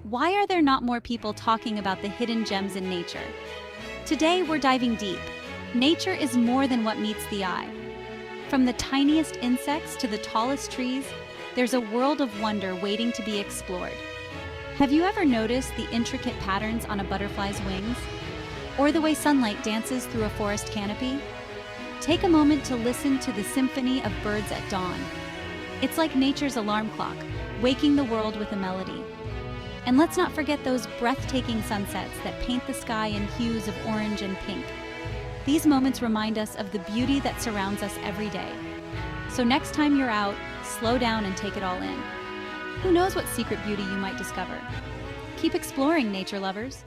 Why are there not more people talking about the hidden gems in nature? Today, we're diving deep. Nature is more than what meets the eye. From the tiniest insects to the tallest trees, there's a world of wonder waiting to be explored. Have you ever noticed the intricate patterns on a butterfly's wings? Or the way sunlight dances through a forest canopy? Take a moment to listen to the symphony of birds at dawn. It's like nature's alarm clock, waking the world with a melody. And let's not forget those breathtaking sunsets that paint the sky in hues of orange and pink. These moments remind us of the beauty that surrounds us every day. So next time you're out, slow down and take it all in. Who knows what secret beauty you might discover? Keep exploring, nature lovers.